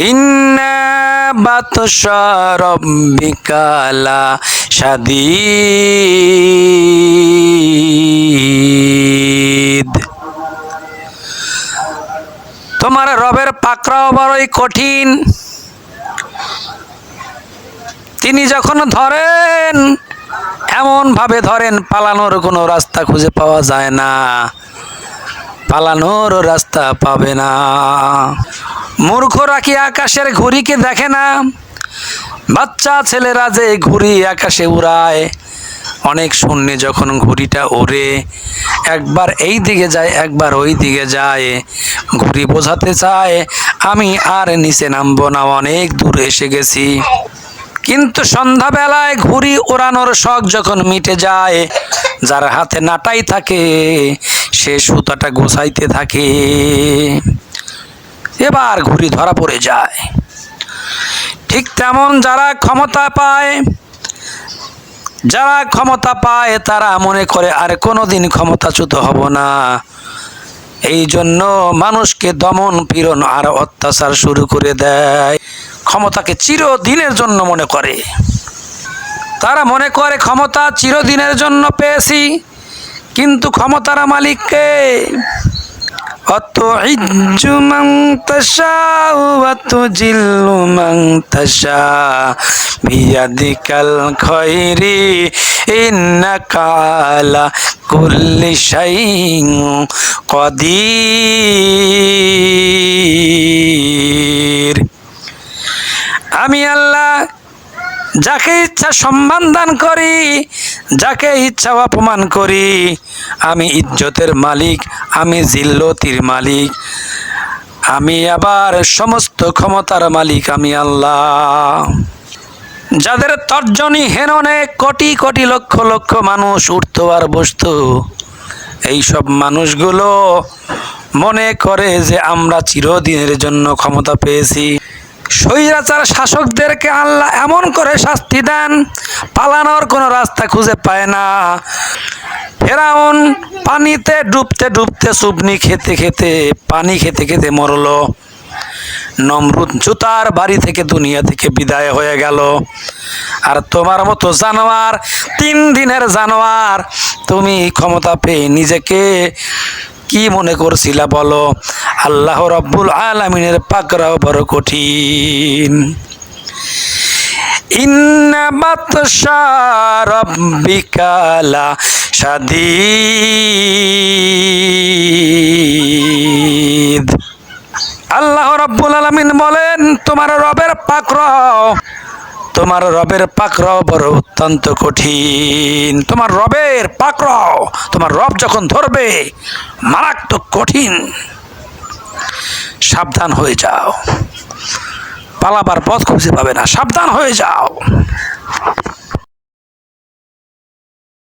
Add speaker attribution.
Speaker 1: ইন্না বাতশা রাব্বিকা লাশাদীদ। তোমার রবের পাকড়াও বড়ই কঠিন। তিনি যখন ধরেন এমন ভাবে ধরেন পালানোর কোনো রাস্তা খুঁজে পাওয়া যায় না, পালানোর রাস্তা পাবে না। মূর্খরা কি আকাশের ঘুড়িকে দেখে না? বাচ্চা ছেলেরা যে ঘুড়ি আকাশে উড়ায়, অনেক শূন্যে যখন ঘুড়িটা ওড়ে, একবার এই দিকে যায় একবার ওই দিকে যায়, ঘুড়ি বোঝাতে চায় আমি আর নিচে নামবো না, অনেক দূরে এসে গেছি। কিন্তু সন্ধ্যাবেলায় ঘুড়ি ওড়ানোর শখ যখন মিটে যায়, যার হাতে নাটাই থাকে সে সুতাটা গোছাইতে থাকে, এবার ঘুড়ি ধরা পড়ে যায়। ঠিক তেমন যারা ক্ষমতা পায় তারা মনে করে আর কোনোদিন ক্ষমতাচ্যুত হব না। এই জন্য মানুষকে দমন পীড়ন আর অত্যাচার শুরু করে দেয়। ক্ষমতাকে চিরদিনের জন্য মনে করে, তারা মনে করে ক্ষমতা চিরদিনের জন্য পেয়েছি, কিন্তু ক্ষমতার মালিককে। অতুইজ্জু মান তাশাউ ওয়া তুজিল্লু মান তাশাউ বিয়াদিকাল খায়রি ইন্নাকা আলা কুল্লি শাইইন কাদির। আমি আল্লাহ যাকে ইচ্ছা সম্মান দান করি, যাকে ইচ্ছা অপমান করি। আমি ইজ্জতের মালিক, আমি জিল্লতির মালিক, আমি আবার সমস্ত ক্ষমতার মালিক আমি আল্লাহ। যাদের তর্জনী হেননে কোটি কোটি লক্ষ লক্ষ মানুষ উঠতো আর বসতো, এইসব মানুষগুলো মনে করে যে আমরা চিরদিনের জন্য ক্ষমতা পেয়েছি। স্বৈরাচার শাসকদেরকে আল্লাহ এমন করে শাস্তি দেন, পালানোর কোনো রাস্তা খুঁজে পায় না। ফেরাউন পানিতে ডুবতে ডুবতে চুবনি খেতে খেতে পানি খেতে খেতে মরল। নমরুদ জুতার বাড়ি থেকে দুনিয়া থেকে বিদায় হয়ে গেল। আর তোমার মতো জানোয়ার, 3 দিনের জানোয়ার, তুমি ক্ষমতা পেয়ে নিজেকে কি মনে করছিলা বলো? আল্লাহ রাব্বুল আলামিনের পাকড়াও বড় কঠিন। ইন্না বাতশা রাব্বিকা লাশাদীদ। আল্লাহ রাব্বুল আলামিন বলেন তোমার রবের পাকড়াও বড় অত্যন্ত কঠিন। তোমার রবের পাকড়াও, তোমার রব যখন ধরবে মারাত্মক কঠিন। সাবধান হয়ে যাও, পালাবার পথ খুঁজে পাবে না, সাবধান হয়ে যাও।